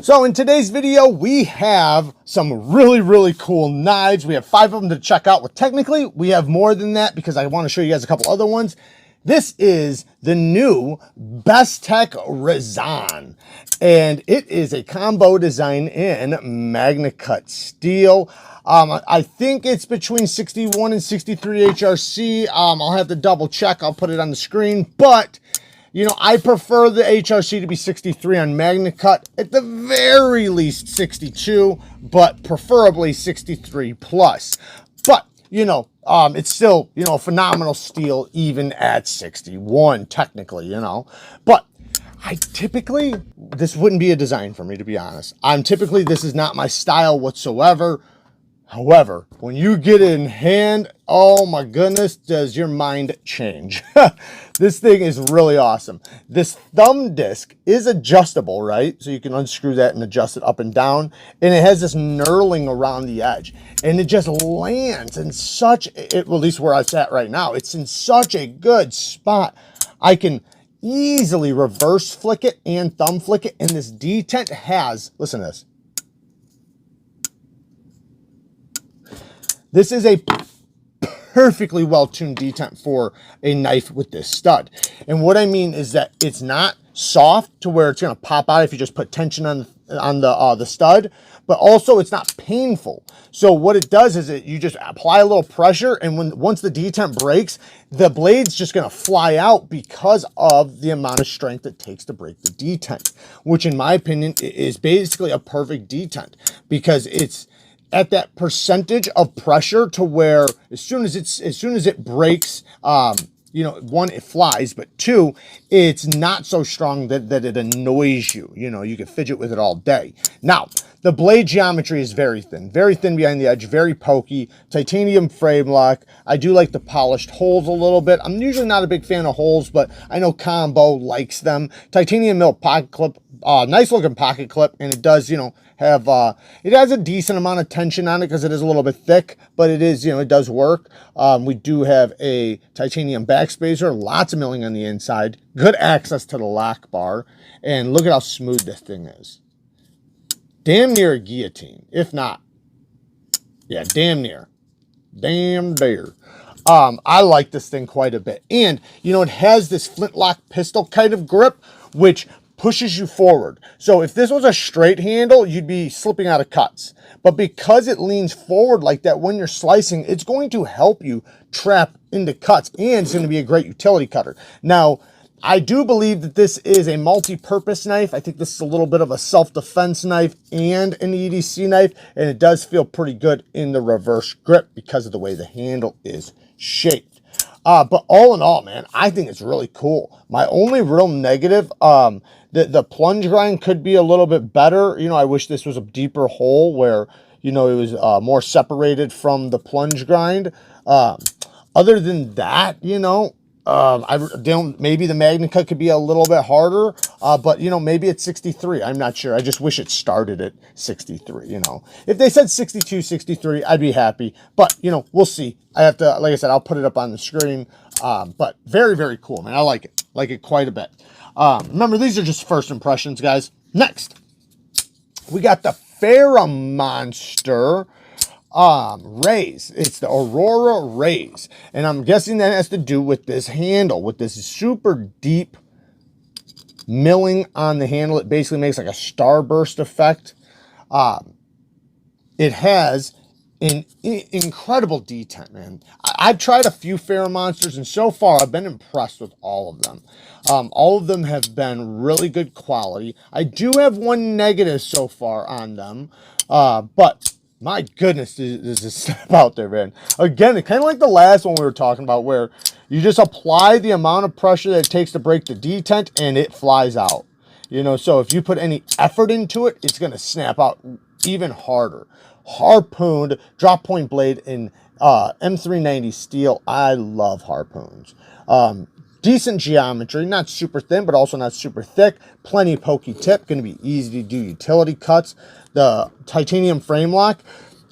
So in today's video, we have some really cool knives. We have 5 of them to check out. Well, technically, we have more than that because I want to show you guys a couple other ones. This is the new Bestech Razan, and it is a combo design in Magna Cut steel. I think it's between 61 and 63 HRC. I'll have to double check. I'll put it on the screen, but you know, I prefer the HRC to be 63 on Magna Cut, at the very least 62, but preferably 63 plus. But, you know, it's still, you know, a phenomenal steel even at 61, technically, you know. But this wouldn't be a design for me, to be honest. This is not my style whatsoever. However, when you get it in hand, oh my goodness, does your mind change. This thing is really awesome. This thumb disc is adjustable, right? So you can unscrew that and adjust it up and down. And it has this knurling around the edge. And it just lands in such, well, at least where it's at right now, it's in such a good spot. I can easily reverse flick it and thumb flick it. And this detent has, listen to this. This is a perfectly well-tuned detent for a knife with this stud. And what I mean is that it's not soft to where it's going to pop out if you just put tension on the stud, but also it's not painful. So what it does is you just apply a little pressure, and once the detent breaks, the blade's just going to fly out because of the amount of strength it takes to break the detent, which in my opinion is basically a perfect detent because it's at that percentage of pressure to where as soon as it breaks, you know, one, it flies, but two, it's not so strong that it annoys you. You know, you can fidget with it all day. Now, the blade geometry is very thin behind the edge, very pokey, titanium frame lock. I do like the polished holes a little bit. I'm usually not a big fan of holes, but I know Combo likes them. Titanium mill pocket clip, nice looking pocket clip, and it does, you know, have it has a decent amount of tension on it because it is a little bit thick, but it is, you know, it does work. We do have a titanium backspacer, lots of milling on the inside, good access to the lock bar, and look at how smooth this thing is. Damn near a guillotine, if not, yeah, damn near. I like this thing quite a bit. And, you know, it has this flintlock pistol kind of grip, which pushes you forward. So if this was a straight handle, you'd be slipping out of cuts. But because it leans forward like that when you're slicing, it's going to help you trap into cuts, and it's going to be a great utility cutter. Now, I do believe that this is a multi-purpose knife. I think this is a little bit of a self-defense knife and an EDC knife, and it does feel pretty good in the reverse grip because of the way the handle is shaped. But all in all, man, I think it's really cool. My only real negative, the plunge grind could be a little bit better. You know, I wish this was a deeper hole where, you know, it was more separated from the plunge grind. Other than that, you know, maybe the Magna Cut could be a little bit harder, but you know, maybe it's 63. I'm not sure. I just wish it started at 63. You know, if they said 62, 63, I'd be happy, but you know, we'll see. I have to, like I said, I'll put it up on the screen. But very cool, man. I like it quite a bit. Remember, these are just first impressions, guys. Next, we got the Monster Rays. It's the Aurora Rays, and I'm guessing that has to do with this handle, with this super deep milling on the handle. It basically makes like a starburst effect. It has an incredible detent, man. I've tried a few Monsters, and so far I've been impressed with all of them. All of them have been really good quality. I do have one negative so far on them, but my goodness, there's this stuff out there, man. Again, it's kind of like the last one we were talking about, where you just apply the amount of pressure that it takes to break the detent, and it flies out. You know, so if you put any effort into it, it's going to snap out even harder. Harpooned drop point blade in M390 steel. I love harpoons. Decent geometry, not super thin, but also not super thick. Plenty pokey tip, going to be easy to do utility cuts. The titanium frame lock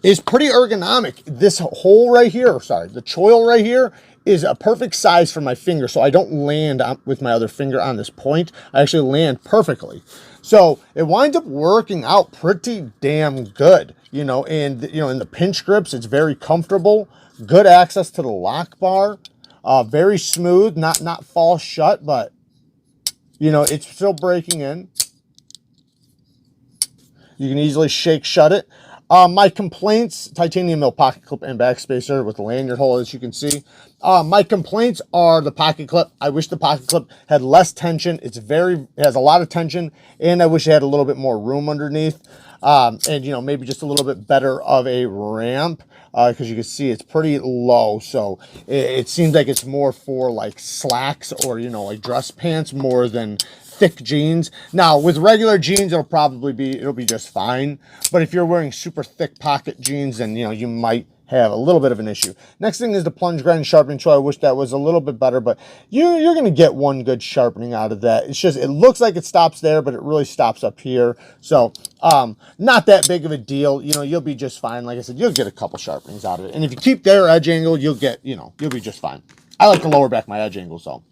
is pretty ergonomic. This hole right here, sorry, the choil right here is a perfect size for my finger, so I don't land with my other finger on this point. I actually land perfectly. So it winds up working out pretty damn good, you know, and, you know, in the pinch grips, it's very comfortable. Good access to the lock bar. Very smooth, not fall shut, but, you know, it's still breaking in. You can easily shake shut it. My complaints, titanium mill pocket clip and backspacer with the lanyard hole, as you can see. My complaints are the pocket clip. I wish the pocket clip had less tension. It has a lot of tension, and I wish it had a little bit more room underneath. And, you know, maybe just a little bit better of a ramp, because you can see it's pretty low. So it seems like it's more for like slacks or, you know, like dress pants more than thick jeans. Now with regular jeans, it'll be just fine. But if you're wearing super thick pocket jeans, then, you know, you might have a little bit of an issue. Next thing is the plunge grind sharpening tool. I wish that was a little bit better, but you're going to get one good sharpening out of that. It's just, it looks like it stops there, but it really stops up here. So not that big of a deal. You know, you'll be just fine. Like I said, you'll get a couple sharpenings out of it. And if you keep their edge angle, you'll be just fine. I like to lower back my edge angles though.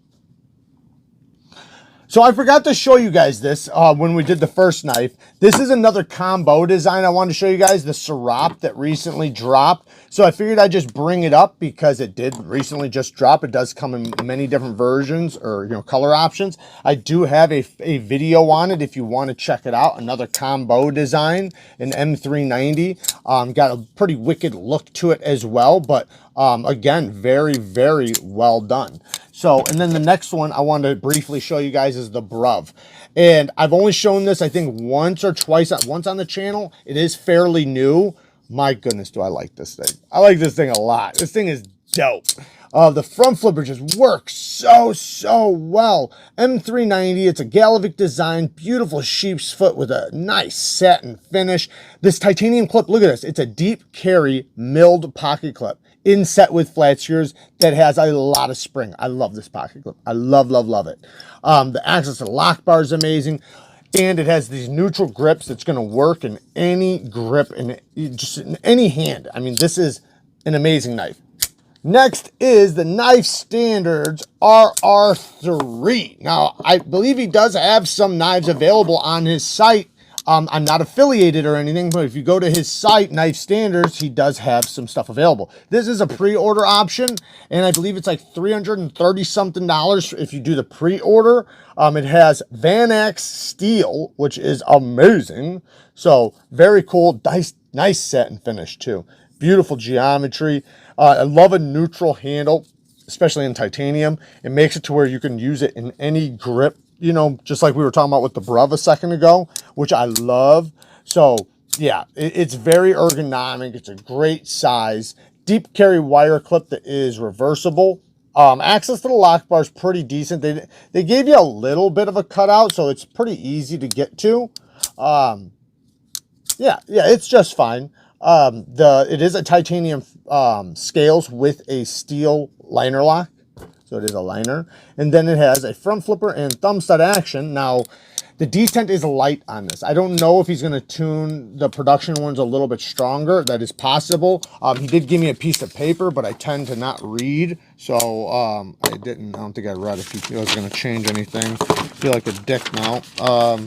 So I forgot to show you guys this when we did the first knife. This is another combo design I wanted to show you guys, the Syrop that recently dropped. So I figured I'd just bring it up because it did recently just drop. It does come in many different versions or, you know, color options. I do have a video on it if you want to check it out. Another combo design, an M390. Got a pretty wicked look to it as well, but again, very, very well done. So, and then the next one I wanted to briefly show you guys is the Bruv. And I've only shown this, I think, once or twice, once on the channel. It is fairly new. My goodness, do I like this thing. I like this thing a lot. This thing is dope. The front flipper just works so well. M390, it's a Galovic design, beautiful sheep's foot with a nice satin finish. This titanium clip, look at this. It's a deep carry milled pocket clip inset with flat screws that has a lot of spring. I love this pocket clip. I love it. The access to the lock bar is amazing. And it has these neutral grips that's going to work in any grip and just in any hand. I mean, this is an amazing knife. Next is the Knife Standards RR3. Now, I believe he does have some knives available on his site. I'm not affiliated or anything, but if you go to his site, Knife Standards, he does have some stuff available. This is a pre-order option, and I believe it's like $330-something if you do the pre-order. It has Van Axe steel, which is amazing. So very cool, nice satin finish too. Beautiful geometry. I love a neutral handle, especially in titanium. It makes it to where you can use it in any grip, you know, just like we were talking about with the Bruv a second ago, which I love. So yeah, it's very ergonomic. It's a great size. Deep carry wire clip that is reversible. Access to the lock bar is pretty decent. They gave you a little bit of a cutout, so it's pretty easy to get to. Yeah, it's just fine. It is a titanium scales with a steel liner lock. So it is a liner. And then it has a front flipper and thumb stud action. Now, the detent is light on this. I don't know if he's going to tune the production ones a little bit stronger. That is possible. He did give me a piece of paper, but I tend to not read. So I don't think I read if he was going to change anything. I feel like a dick now. Let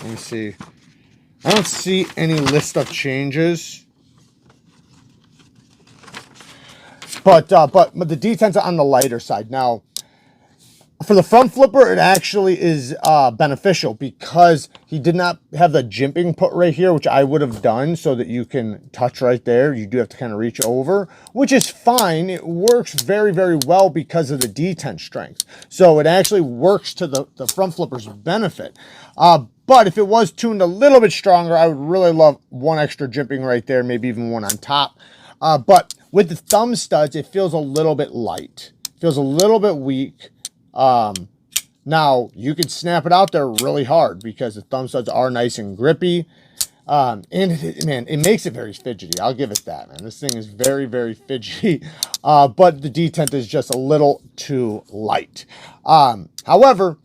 me see. I don't see any list of changes. But the detent's on the lighter side. Now, for the front flipper, it actually is beneficial because he did not have the jimping put right here, which I would have done so that you can touch right there. You do have to kind of reach over, which is fine. It works very, very well because of the detent strength. So it actually works to the front flipper's benefit. But if it was tuned a little bit stronger, I would really love one extra jimping right there, maybe even one on top. But with the thumb studs, it feels a little bit light. It feels a little bit weak. Now, you can snap it out there really hard because the thumb studs are nice and grippy. Man, it makes it very fidgety. I'll give it that, man. This thing is very, very fidgety. But the detent is just a little too light. However,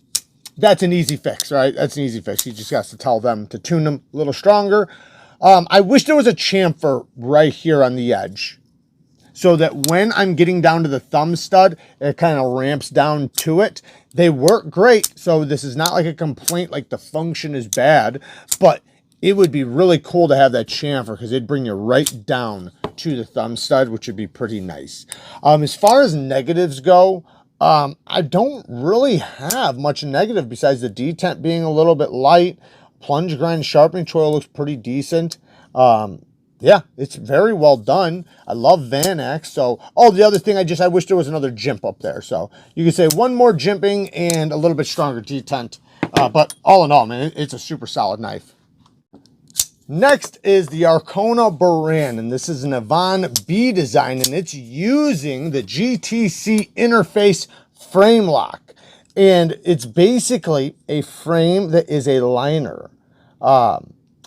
that's an easy fix, right? That's an easy fix. You just got to tell them to tune them a little stronger. I wish there was a chamfer right here on the edge. so that when I'm getting down to the thumb stud, it kind of ramps down to it. They work great, so this is not like a complaint like the function is bad, but it would be really cool to have that chamfer because it'd bring you right down to the thumb stud, which would be pretty nice. As far as negatives go, I don't really have much negative besides the detent being a little bit light. Plunge grind sharpening choil looks pretty decent. Yeah, it's very well done. I love Vanax. So, oh, the other thing, I wish there was another jimp up there. So you could say one more jimping and a little bit stronger detent. But all in all, man, it's a super solid knife. Next is the Arkona Baran, and this is an Avon B design, and it's using the GTC interface frame lock. And it's basically a frame that is a liner. I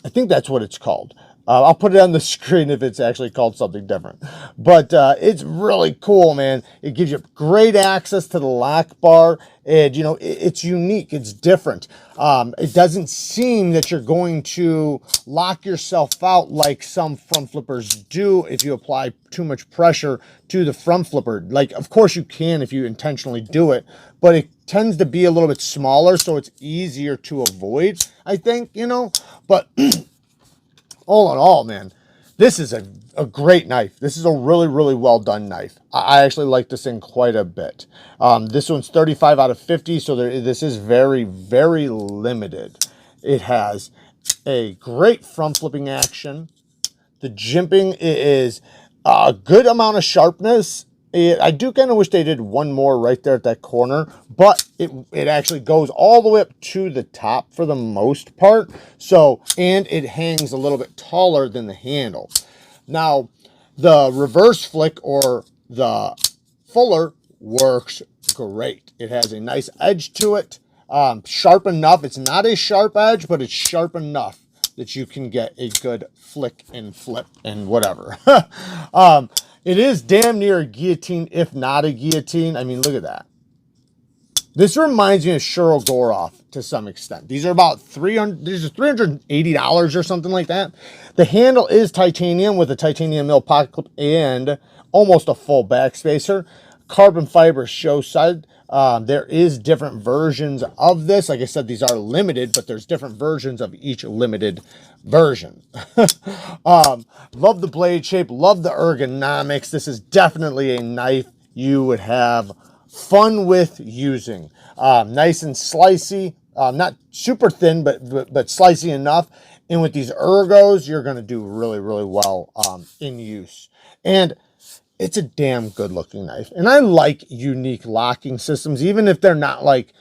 think that's what it's called. I'll put it on the screen if it's actually called something different. But it's really cool, man. It gives you great access to the lock bar. And, you know, it's unique. It's different. It doesn't seem that you're going to lock yourself out like some front flippers do if you apply too much pressure to the front flipper. Like, of course you can if you intentionally do it, but it tends to be a little bit smaller, so it's easier to avoid, I think, you know. But all in all, man, this is a great knife. This is a really, really well done knife. I actually like this thing quite a bit. This one's 35 out of 50, so this is very, very limited. It has a great front flipping action. The jimping is a good amount of sharpness. I do kind of wish they did one more right there at that corner, but it actually goes all the way up to the top for the most part. So, and it hangs a little bit taller than the handle. Now, the reverse flick or the fuller works great. It has a nice edge to it, sharp enough. It's not a sharp edge, but it's sharp enough that you can get a good flick and flip and whatever. It is damn near a guillotine, if not a guillotine. I mean, look at that. This reminds me of Shuro Goroff to some extent. These are about $380 or something like that. The handle is titanium with a titanium mill pocket clip and almost a full backspacer. Carbon fiber show side. There is different versions of this. Like I said, these are limited, but there's different versions of each limited version. Love the blade shape. Love the ergonomics. This is definitely a knife you would have fun with using. Nice and slicey. Not super thin, but slicey enough. And with these ergos, you're going to do really, really well in use. And it's a damn good looking knife. And I like unique locking systems, even if they're not like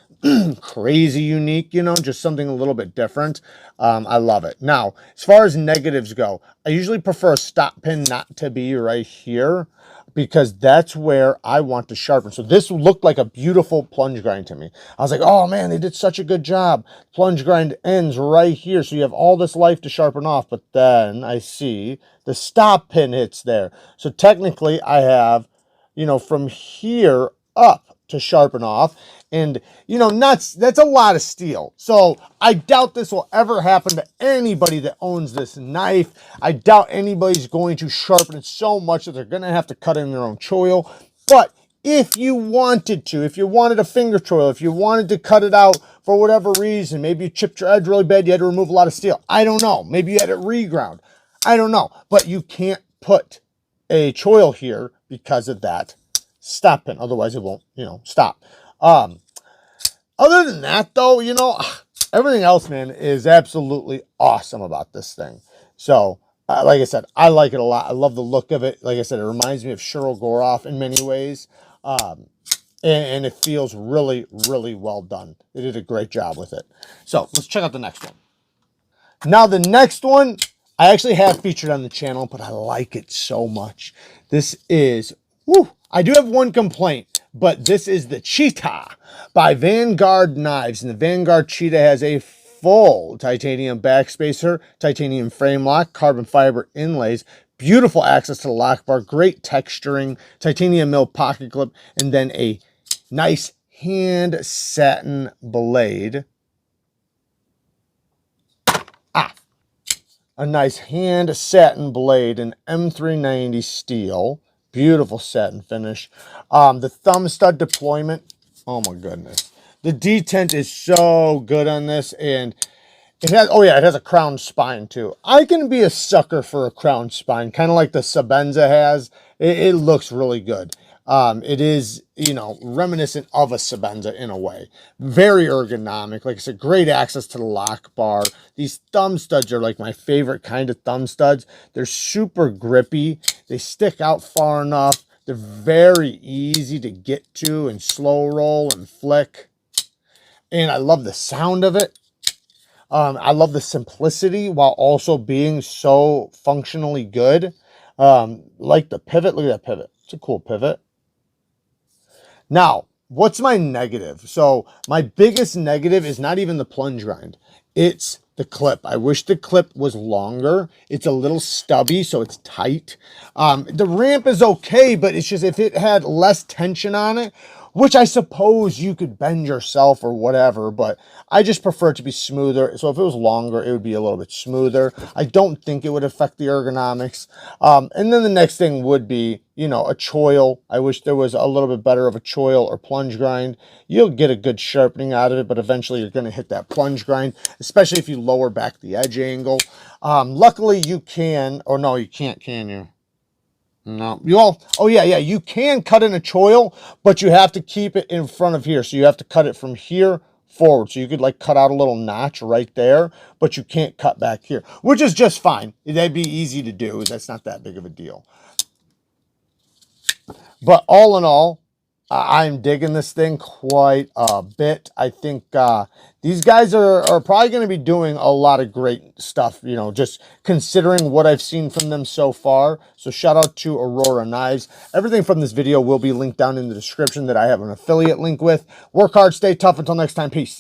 crazy unique, you know, just something a little bit different. I love it. Now, as far as negatives go, I usually prefer a stop pin not to be right here because that's where I want to sharpen. So this looked like a beautiful plunge grind to me. I was like, oh man, they did such a good job. Plunge grind ends right here. So you have all this life to sharpen off, but then I see the stop pin hits there. So technically I have, you know, from here up to sharpen off. And, you know, that's a lot of steel. So I doubt this will ever happen to anybody that owns this knife. I doubt anybody's going to sharpen it so much that they're going to have to cut in their own choil. But if you wanted to, if you wanted a finger choil, if you wanted to cut it out for whatever reason, maybe you chipped your edge really bad, you had to remove a lot of steel. I don't know. Maybe you had it reground. I don't know. But you can't put a choil here because of that stop pin. Otherwise, it won't, you know, stop. Other than that, though, you know, everything else, man, is absolutely awesome about this thing. So, like I said, I like it a lot. I love the look of it. Like I said, it reminds me of Shuro Goroff in many ways. And it feels really, really well done. They did a great job with it. So, let's check out the next one. Now, the next one, I actually have featured on the channel, but I like it so much. This is, whew, I do have one complaint, but this is the Cheetah by Vanguard Knives. And the Vanguard Cheetah has a full titanium backspacer, titanium frame lock, carbon fiber inlays, beautiful access to the lock bar, great texturing, titanium mill pocket clip, and then a nice hand satin blade. A nice hand satin blade, an M390 steel. Beautiful satin finish. The thumb stud deployment, oh my goodness. The detent is so good on this, and it has, oh yeah, it has a crown spine too. I can be a sucker for a crown spine, kind of like the Sabenza has. It looks really good. It is, you know, reminiscent of a Sabenza in a way. Very ergonomic. Like I said, great access to the lock bar. These thumb studs are like my favorite kind of thumb studs. They're super grippy. They stick out far enough. They're very easy to get to and slow roll and flick. And I love the sound of it. I love the simplicity while also being so functionally good. Like the pivot. Look at that pivot. It's a cool pivot. Now, what's my negative? So my biggest negative is not even the plunge grind. It's the clip. I wish the clip was longer. It's a little stubby, so it's tight. The ramp is okay, but it's just if it had less tension on it, which I suppose you could bend yourself or whatever, but I just prefer it to be smoother. So if it was longer, it would be a little bit smoother. I don't think it would affect the ergonomics. And then the next thing would be, you know, a choil. I wish there was a little bit better of a choil or plunge grind. You'll get a good sharpening out of it, but eventually you're going to hit that plunge grind, especially if you lower back the edge angle. Luckily you can, or no, you can't, can you? No, you all, oh yeah, you can cut in a choil, but you have to keep it in front of here. So you have to cut it from here forward. So you could like cut out a little notch right there, but you can't cut back here, which is just fine. That'd be easy to do. That's not that big of a deal. But all in all, I'm digging this thing quite a bit. I think these guys are probably going to be doing a lot of great stuff, you know, just considering what I've seen from them so far. So shout out to Aurora Knives. Everything from this video will be linked down in the description that I have an affiliate link with. Work hard, stay tough. Until next time, peace.